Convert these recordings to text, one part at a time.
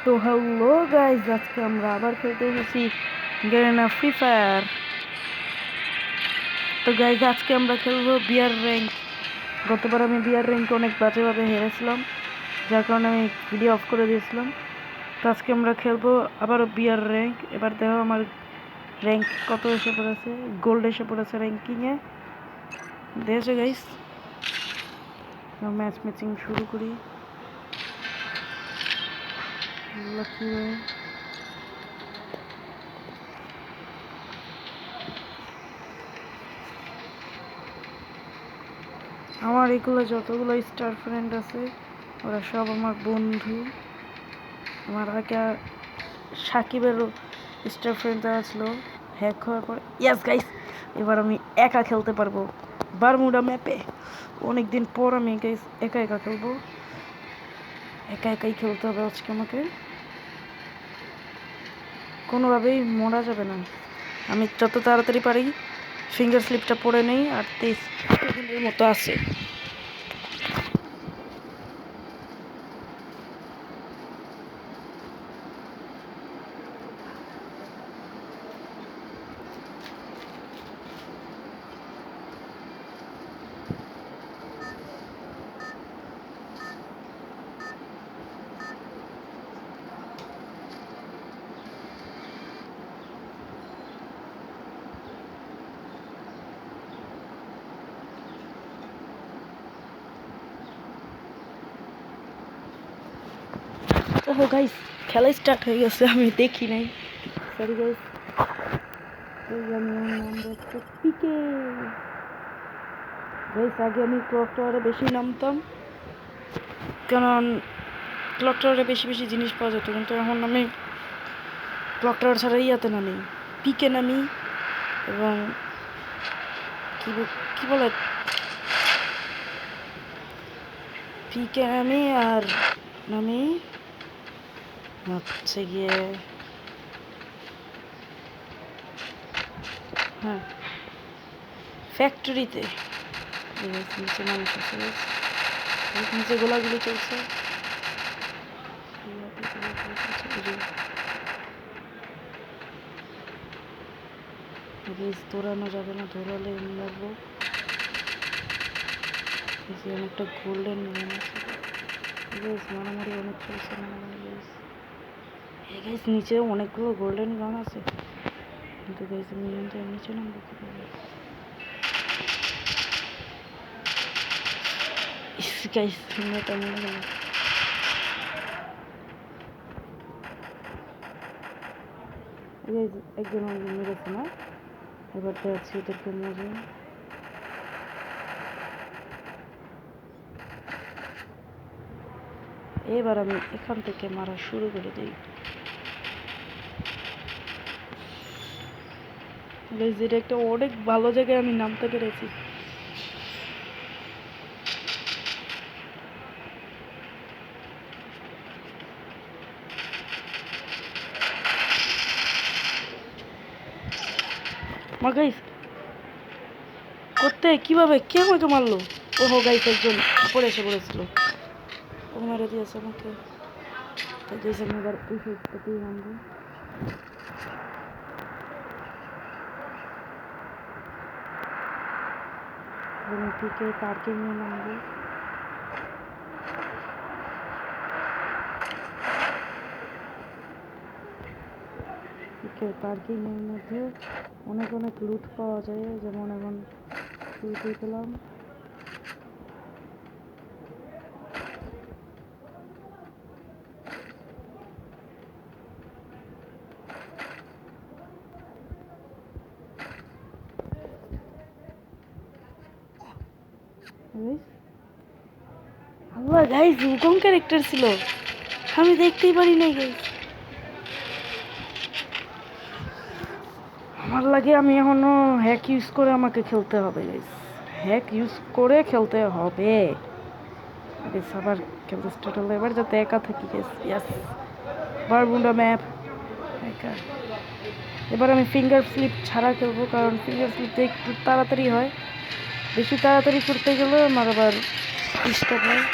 তো hello guys, আজকে আমরা আবার খেলতে এসেছি গেরিনা ফ্রি ফায়ার। তো গাইজ, আজকে আমরা খেলবো বিয়ার র্যাঙ্ক। গতবার আমি বিয়ার র্যাঙ্কে অনেক বাজেভাবে হেরেছিলাম, যার কারণে আমি ভিডিও অফ করে দিয়েছিলাম। তো আজকে আমরা খেলবো আবারও বিয়ার র্যাঙ্ক। এবার দেখো আমার র্যাঙ্ক কত এসে পড়েছে, গোল্ড এসে পড়েছে র্যাঙ্কিংয়ে। দেখেছো গাইজ, ম্যাচ ম্যাচিং শুরু করি। লাকি ভাই, আমার এগুলো যতগুলো স্টার ফ্রেন্ড আছে ওরা সব আমার বন্ধু। আমার আগে সাকিবেরও স্টার ফ্রেন্ড দেওয়া ছিল, হ্যাক হওয়ার পর। ইয়াস গাইস, এবার আমি একা খেলতে পারবো বারমুডা ম্যাপে। অনেকদিন পর আমি গাইস একা একা খেলবো। একা একাই খেলতে হবে আজকে আমাকে, কোনোভাবেই মরা যাবে না। আমি যত তাড়াতাড়ি পারি ফিঙ্গার স্লিপটা পরে নেই, আর 23 সেকেন্ডের মতো আছে। ও গাইস, খেলা স্টার্ট হয়ে গেছে, আমি দেখি নাই, সরি গাইস। আমি নাম হচ্ছে পিকে গাইস। আগে আমি ক্লক টাওয়ারে বেশি নামতাম, কারণ ক্লক টাওয়ারে বেশি বেশি জিনিস পাওয়া যেত, কিন্তু এখন আমি ক্লক টাওয়ার ছাড়া ইয়াতে নামি, পিকে নামি। এবং কি বলে, পিকে নামি আর নামি হচ্ছে গিয়ে, হ্যাঁ, ফ্যাক্টরিতে। নিচে মানুষ আছে, নিচে গোলাগুলি চলছে। দৌড়ানো যাবে না, দৌড়ালে মরবো। অনেকটা গোল্ডেন গান আছে, মারামারি অনেক চলছে, গাইস নিচে অনেকগুলো গোল্ডেন গান আছে, কিন্তু গাইস আমি নিচে নামবো কীভাবে? গাইস এটা মনে গেল। একজন মেরেছে না, এবার দেখাচ্ছি ওদেরকে মজা। এবার আমি এখান থেকে মারা শুরু করে দিই। যেটা একটা অনেক ভালো জায়গায় আমি নামতে পেরেছি। গাইস করতে কিভাবে, কে আমাকে মারলো? ওহো গাইস, একজন পড়ে এসে পড়েছিল, ও মেরে দিয়েছে আমাকে। গাইস আমি এবার এই সাইডটাতেই নামবো। থেকে পার্কিং এ নামবো। পার্কিং এর মধ্যে অনেক অনেক লুট পাওয়া যায়, যেমন এখন লুট পেলাম। আল্লাহ গাইস, কোন ক্যারেক্টার ছিল আমি দেখতেই পারি নাই গাইস। আমার লাগে আমি এখনো হ্যাক ইউজ করে আমাকে খেলতে হবে গাইস, হ্যাক ইউজ করে খেলতে হবে। আবার খেলতে স্টার্ট হলো, এবার যাতে একা থাকি গাইস। ইয়াস, বারমুডা ম্যাপ একা। এবার আমি ফিঙ্গার স্লিপ ছাড়া খেলবো, কারণ ফিঙ্গার স্লিপ একটু তাড়াতাড়ি হয়, বেশি তাড়াতাড়ি করতে গেলে আমার আবার ডিস্টার্ব হয়।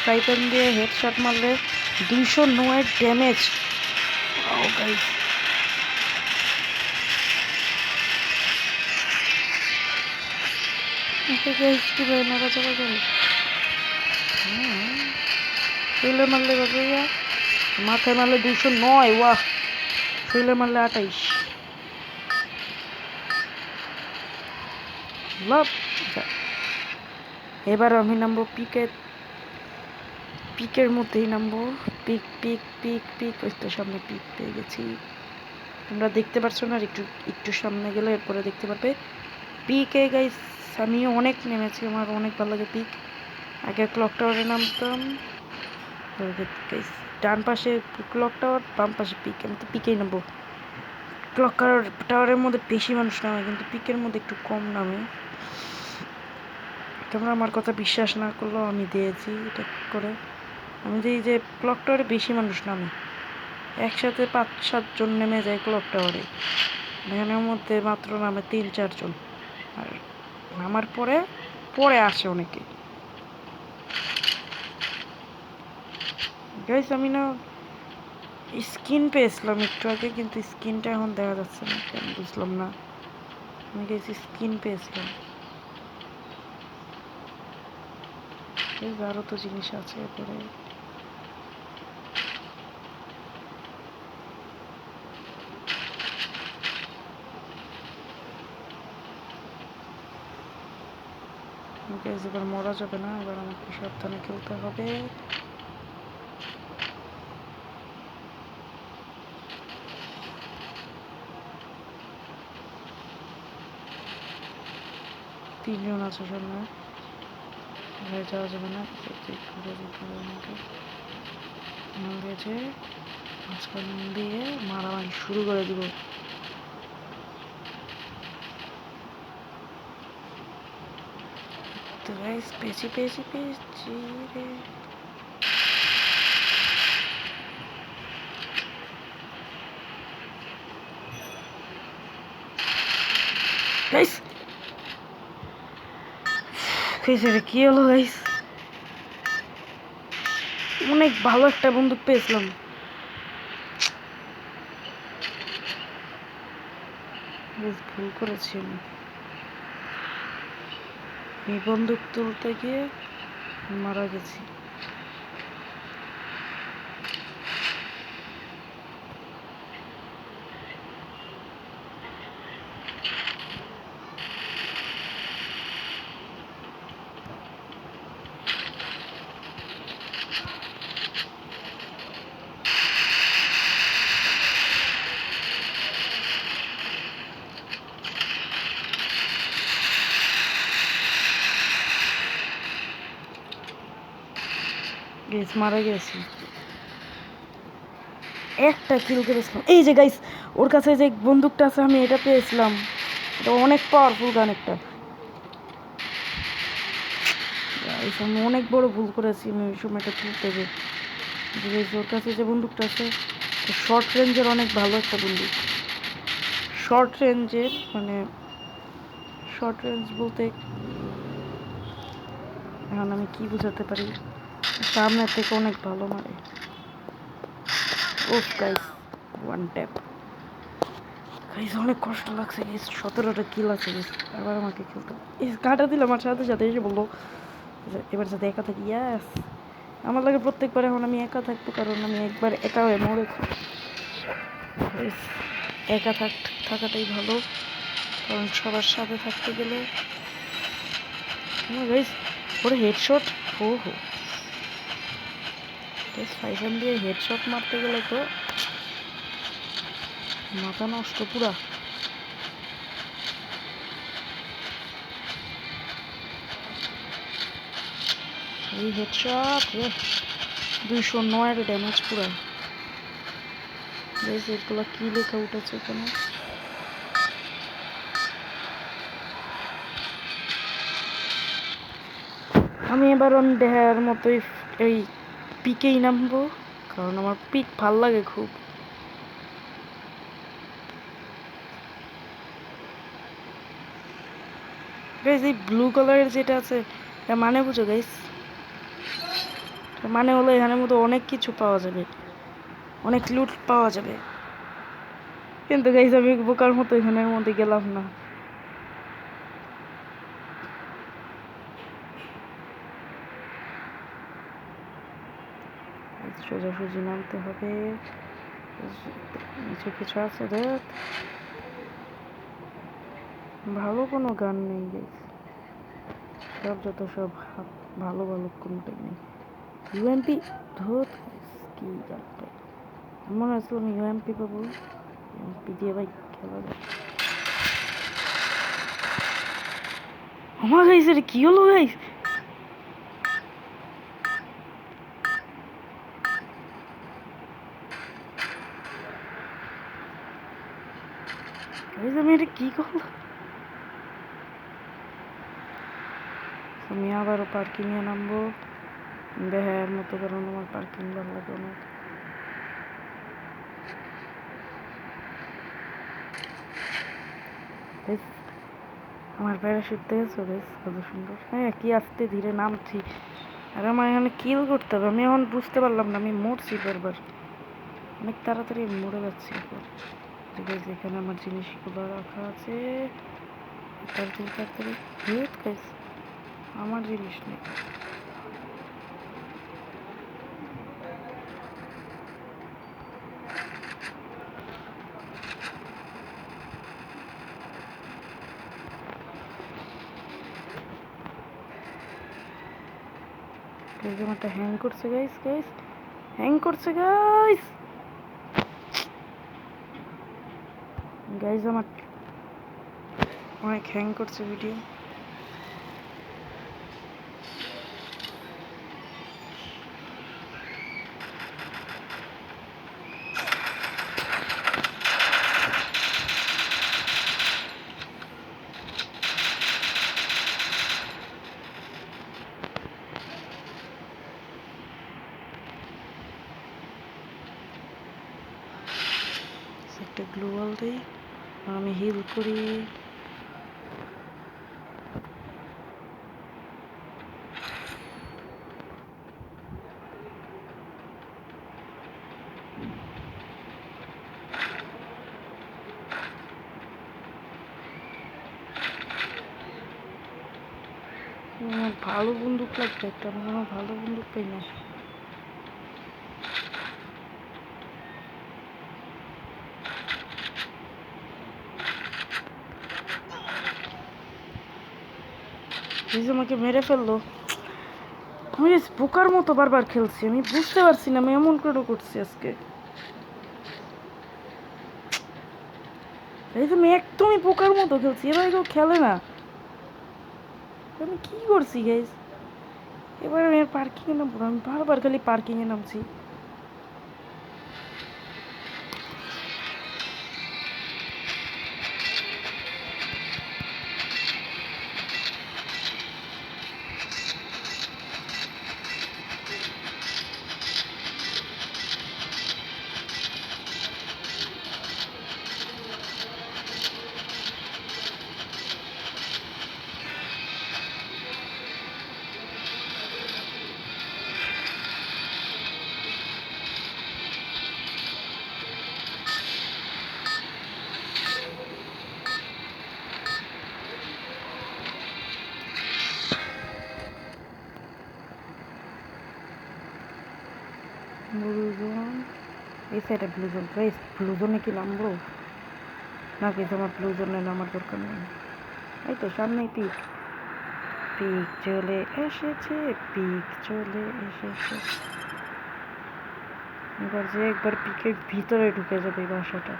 ফ্রাই প্যান দিয়ে হেডশট মারলে 209 ড্যামেজ। ও গাইস, কীভাবে নড়াচড়া করে শরীরে মারলে বাজাইয়া, মাথায় মারলে 209, ওয়াহ, শরীরে মারলে 28 লাভ। এবার আমি নামবো পিকের মধ্যেই নামবো। পিক পিক পিক পিক, ওই তো সামনে পিক পেয়ে গেছি। তোমরা দেখতে পারছো না, একটু একটু সামনে গেলে এরপরে দেখতে পারবে পিকে গাইস। আমিও অনেক নেমেছি, আমার অনেক ভালো লাগে পিক। আগে ক্লক টাওয়ারে নামতাম, ডান পাশে ক্লক টাওয়ার, বাম পাশে পিক। আমি তো পিকেই নামবো। ক্লক টাওয়ারের মধ্যে বেশি মানুষ নামে, কিন্তু পিকের মধ্যে একটু কম নামে। তোমরা আমার কথা বিশ্বাস না করলেও আমি দিয়েছি এটা করে। আমি যে ক্লক টাওয়ারে বেশি মানুষ নামে, একসাথে 5-7 জন নেমে যায় ক্লক টাওয়ারে, এখানের মধ্যে মাত্র নামে 3-4 জন, আর নামার পরে পরে আসে অনেকে। গাইস আমি না স্কিন পেয়েছিলাম একটু আগে, কিন্তু স্কিনটা এখন দেখা যাচ্ছে না কেন বুঝলাম না। আমি গেছি স্কিন পেয়েছিলাম, আরও তো জিনিস আছে এরপরে। এবার মরা যাবে না, এবার আমাকে সাবধানে খেলতে হবে। তিনজন আছে সামনে, ঘরে যাওয়া যাবে না, ঘুরে যেতে হবে আমাকে। গেছে মাঝখান দিয়ে মারামারি শুরু করে দিব। তো গাইস পেয়েছি পেয়েছি পেয়েছি রে। গাইস কি হলো গাইস, অনেক ভালো একটা বন্দুক পেয়েছিলাম। ভুল করেছি আমি, এই বন্দুক তুলতে গিয়ে মারা গেছি। মারা গেছি, একটা কিল করেছিলাম। এই যে গাইস ওর কাছে যে বন্দুকটা আছে আমি এটা পেয়েছিলাম, এটা অনেক পাওয়ারফুল গান একটা। আমি অনেক বড় ভুল করেছি আমি ওই সময়টা তুলতে যে, ওর কাছে যে বন্দুকটা আছে শর্ট রেঞ্জের, অনেক ভালো একটা বন্দুক। শর্ট রেঞ্জের মানে শর্ট রেঞ্জ বলতে এখন আমি কি বোঝাতে পারি, সামনে থেকে অনেক ভালো মারে। ওফ গাইস, ওয়ান ট্যাপ গাইস, অনেক কষ্ট লাগছে গাইস। 17টা কিল আছে গাইস, আবার আমাকে খেলতে এই কাটা দিল আমার সাথে সাথে এসে বললো এবার যাতে একা থাকি। ইয়াস, আমার লাগে প্রত্যেকবার এখন আমি একা থাকবো, কারণ আমি একবার একা হয়ে মরেছি। একা থাকাটাই ভালো, কারণ সবার সাথে থাকতে গেলে গাইস ওরে হেডশট। হো হো গাইস, ফাইসান দিয়ে হেডশট মারতে গেলে তো মাথা নষ্ট পুরা। এই হেডশট রে, 209 ড্যামেজ পুরা। গাইস এগুলো কি লেখা উঠেছে এখানে? আমি এবার দেখার মতোই এই পিকেই নামবো, কারণ আমার পিক ভাল লাগে খুব। গাইস এই ব্লু কালারের যেটা আছে মানে বুঝো গাইস, মানে হলো এখানের মধ্যে অনেক কিছু পাওয়া যাবে, অনেক লুট পাওয়া যাবে, কিন্তু গাইস আমি বোকার মতো এখানের মধ্যে গেলাম না। সোজাসুজি নামতে হবে। নিচে কিছু আছে দেখ, ভালো কোনো গান নেই গাইস, সব যত সব ভালো ভালো কোনোটাই নেই। ইউএমপি ধোত কি গানটা, মনে হচ্ছিল আমি ইউএমপি পাবো, ইউএমপি দিয়ে ভাই খেলা যায়। আমার গাইস এটা কি হলো গাইস, আমি এটা কি করলাম। আমি আবারও পার্কিংয়ে নামবো, দেখার মতো, কারণ আমার পার্কিং ভালো লাগে অনেক। আমার প্যারাশুট দেখেছো গাইস কত সুন্দর, হ্যাঁ কি আস্তে ধীরে নামছি, আর আমার এখানে কিল করতে হবে। আমি এখন বুঝতে পারলাম না, আমি মরছি বারবার, অনেক তাড়াতাড়ি মরে যাচ্ছি এখন। ঠিক আছে, এখানে আমার জিনিসগুলো রাখা আছে, তাড়াতাড়ি তাড়াতাড়ি ভেট গাইস, আমার জিনিস নেই। আমারটা হ্যাং করছে গাইস, গাইস হ্যাং করছে গাইস, গাইস আমার অনেক হ্যাং করছে ভিডিও। একটা গ্লোবাল দিই, আমি হিল করি। আমার ভালো বন্দুক লাগবে একটা, আমি কোনো ভালো বন্দুক পাই না। আমাকে মেরে ফেললো, আমি বোকার মতো বারবার খেলছি, আমি বুঝতে পারছি না আমি এমন করে করছি আজকে। এই যে আমি একদমই বোকার মতো খেলছি, এবার কেউ খেলে না, আমি কি করছি গাইস। এবার আমি পার্কিংয়ে নামবো, আমি বারবার খালি পার্কিংয়ে নামছি। ব্লুজন, এই সাইডে ব্লুজন, গাইস ব্লুজনে কি নামবো না গাইস, আমার ব্লুজনে নামার দরকার নেই। এই তো সামনেই পিক, পিক চলে এসেছে, পিক চলে এসেছে। এবার যে একবার পিকের ভিতরে ঢুকে যাবে এই বাসাটা।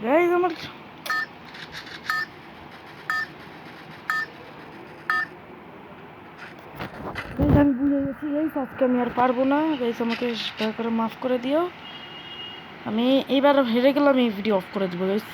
গাইস আমার আমি ভুলে গেছি গাইস, আজকে আমি আর পারবো না গাইস, আমাকে দয়া করে মাফ করে দিও। আমি এইবার হেরে গেলাম, এই ভিডিও অফ করে দেবো গাইস।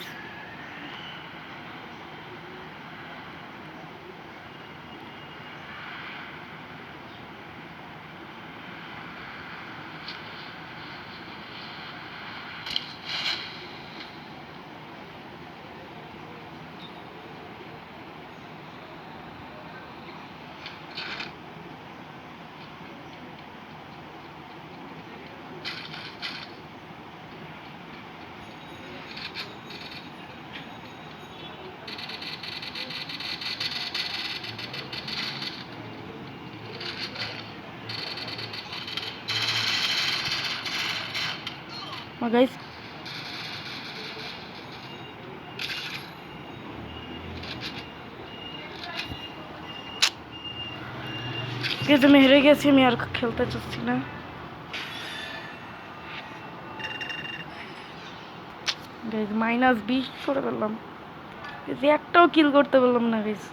গাইস আমি হেরে গেছি, আমি আর খেলতে চাচ্ছি না। গাইস -20 করে পেলাম, একটাও কিল করতে পারলাম না গাইস।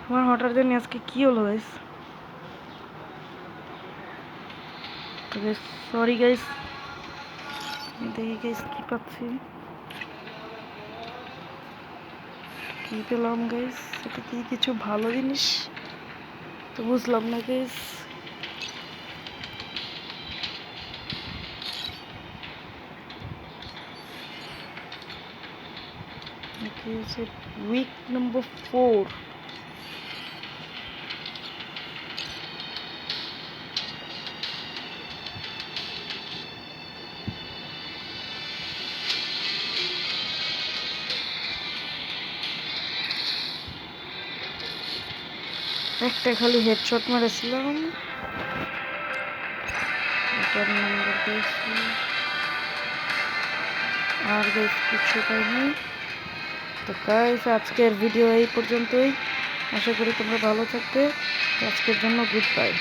আমার হঠাৎ জানি আজকে কি হলো গাইস। সরি গাইস, দেখি গাইস কি পাচ্ছি, কি পেলাম গাইস। এটা কি কিছু ভালো জিনিস তো বুঝলাম না গাইস। উইক নম্বর 4। একটা খালি হেডশট মেরেছিলাম, এটার নাম্বার পেয়েছি, আর গাইস কিছু পাইনি। তো গাইস আজকের ভিডিও এই পর্যন্তই, আশা করি তোমরা ভালো থাকবে। আজকের জন্য গুড বাই।